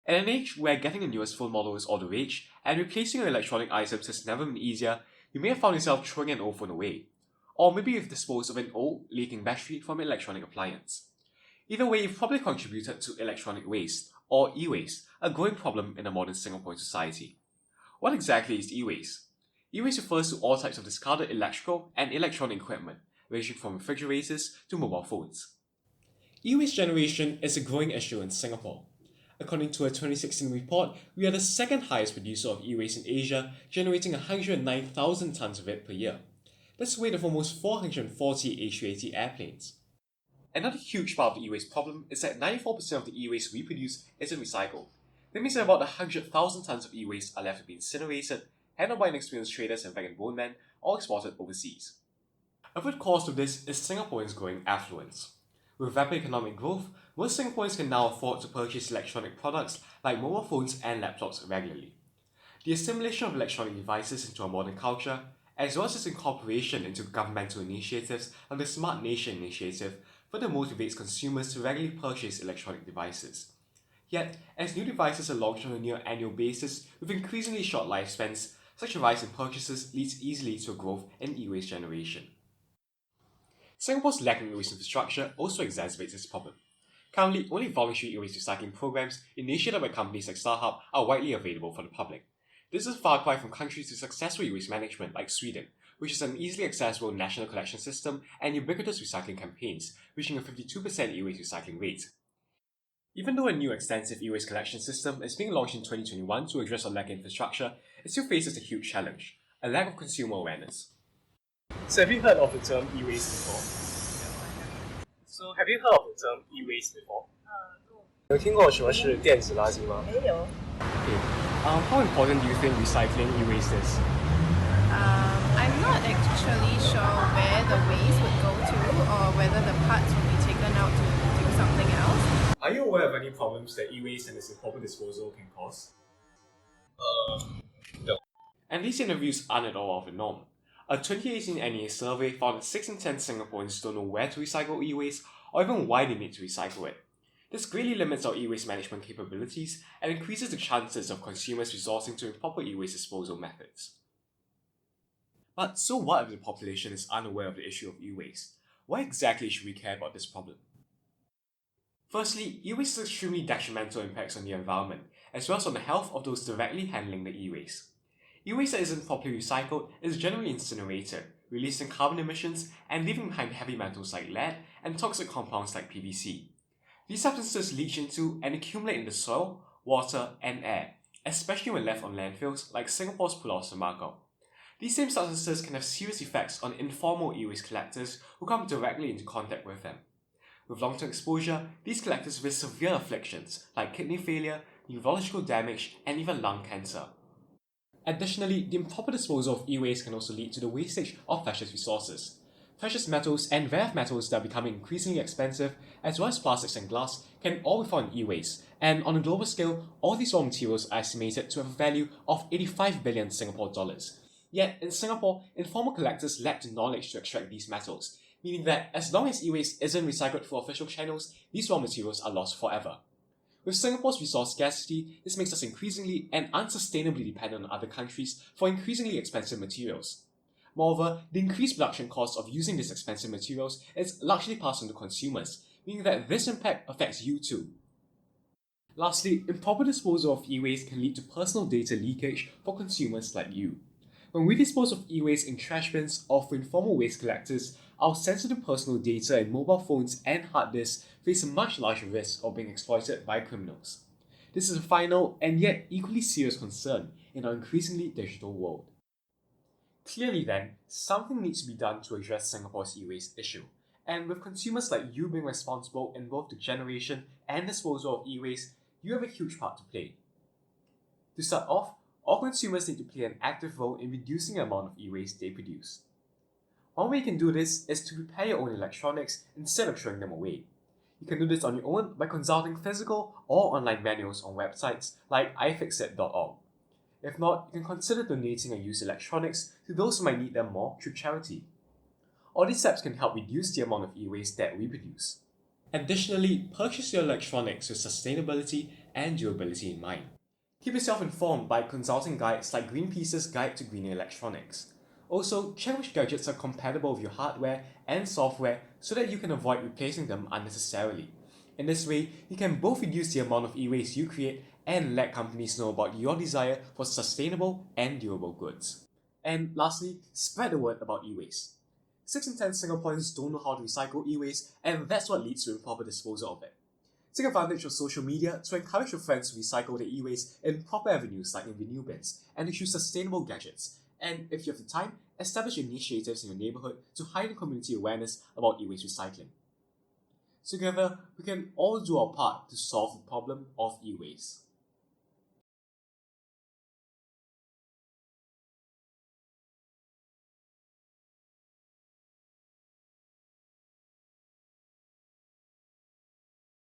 In an age where getting a newest phone model is all the rage, and replacing your electronic items has never been easier, you may have found yourself throwing an old phone away. Or maybe you've disposed of an old, leaking battery from an electronic appliance. Either way, you've probably contributed to electronic waste, or e-waste, a growing problem in the modern Singaporean society. What exactly is e-waste? E-waste refers to all types of discarded electrical and electronic equipment, ranging from refrigerators to mobile phones. E-waste generation is a growing issue in Singapore. According to a 2016 report, we are the second highest producer of e-waste in Asia, generating 109,000 tons of it per year. That's the weight of almost 440 A380 airplanes. Another huge part of the e-waste problem is that 94% of the e-waste we produce isn't recycled. That means that about 100,000 tons of e-waste are left to be incinerated, handled by inexperienced traders and bag-and-bone men, or exported overseas. A root cause of this is Singaporeans' growing affluence. With rapid economic growth, most Singaporeans can now afford to purchase electronic products like mobile phones and laptops regularly. The assimilation of electronic devices into our modern culture, as well as its incorporation into governmental initiatives like the Smart Nation initiative, further motivates consumers to regularly purchase electronic devices. Yet, as new devices are launched on a near annual basis with increasingly short lifespans, such a rise in purchases leads easily to a growth in e-waste generation. Singapore's lacking e-waste infrastructure also exacerbates this problem. Currently, only voluntary e-waste recycling programs initiated by companies like StarHub are widely available for the public. This is a far cry from countries with successful e-waste management like Sweden, which is an easily accessible national collection system and ubiquitous recycling campaigns, reaching a 52% e-waste recycling rate. Even though a new extensive e-waste collection system is being launched in 2021 to address our lack of infrastructure, it still faces a huge challenge: a lack of consumer awareness. So have you heard of the term e-waste before? So have you heard of the term e-waste before? 有听过什么是电子垃圾吗？没有。Okay. How important do you think recycling e-waste is? I'm not actually sure where the waste would go to or whether the parts will be taken out to do something else. Are you aware of any problems that e-waste and its improper disposal can cause? No. And these interviews aren't at all of the norm. A 2018 NEA survey found that 6 in 10 Singaporeans don't know where to recycle e-waste or even why they need to recycle it. This greatly limits our e-waste management capabilities and increases the chances of consumers resorting to improper e-waste disposal methods. But so what if the population is unaware of the issue of e-waste? Why exactly should we care about this problem? Firstly, e-waste has extremely detrimental impacts on the environment, as well as on the health of those directly handling the e-waste. E-waste that isn't properly recycled is generally incinerated, releasing carbon emissions and leaving behind heavy metals like lead and toxic compounds like PVC. These substances leach into and accumulate in the soil, water, and air, especially when left on landfills like Singapore's Pulau Semakau. These same substances can have serious effects on informal e-waste collectors who come directly into contact with them. With long-term exposure, these collectors risk severe afflictions like kidney failure, neurological damage, and even lung cancer. Additionally, the improper disposal of e-waste can also lead to the wastage of precious resources. Precious metals and rare metals that are becoming increasingly expensive, as well as plastics and glass, can all be found in e-waste, and on a global scale, all these raw materials are estimated to have a value of 85 billion Singapore dollars. Yet, in Singapore, informal collectors lack the knowledge to extract these metals, meaning that as long as e-waste isn't recycled through official channels, these raw materials are lost forever. With Singapore's resource scarcity, this makes us increasingly and unsustainably dependent on other countries for increasingly expensive materials. Moreover, the increased production cost of using these expensive materials is largely passed on to consumers, meaning that this impact affects you too. Lastly, improper disposal of e-waste can lead to personal data leakage for consumers like you. When we dispose of e-waste in trash bins or for informal waste collectors, our sensitive personal data in mobile phones and hard disks face a much larger risk of being exploited by criminals. This is a final and yet equally serious concern in our increasingly digital world. Clearly then, something needs to be done to address Singapore's e-waste issue, and with consumers like you being responsible in both the generation and disposal of e-waste, you have a huge part to play. To start off, all consumers need to play an active role in reducing the amount of e-waste they produce. One way you can do this is to repair your own electronics instead of throwing them away. You can do this on your own by consulting physical or online manuals on websites like ifixit.org. If not, you can consider donating your used electronics to those who might need them more through charity. All these steps can help reduce the amount of e-waste that we produce. Additionally, purchase your electronics with sustainability and durability in mind. Keep yourself informed by consulting guides like Greenpeace's Guide to Greener Electronics. Also, check which gadgets are compatible with your hardware and software so that you can avoid replacing them unnecessarily. In this way, you can both reduce the amount of e-waste you create and let companies know about your desire for sustainable and durable goods. And lastly, spread the word about e-waste. 6 in 10 Singaporeans don't know how to recycle e-waste, and that's what leads to improper disposal of it. Take advantage of social media to encourage your friends to recycle their e-waste in proper avenues like in renew bins and to choose sustainable gadgets. And if you have the time, establish initiatives in your neighborhood to heighten community awareness about e-waste recycling. Together, we can all do our part to solve the problem of e-waste.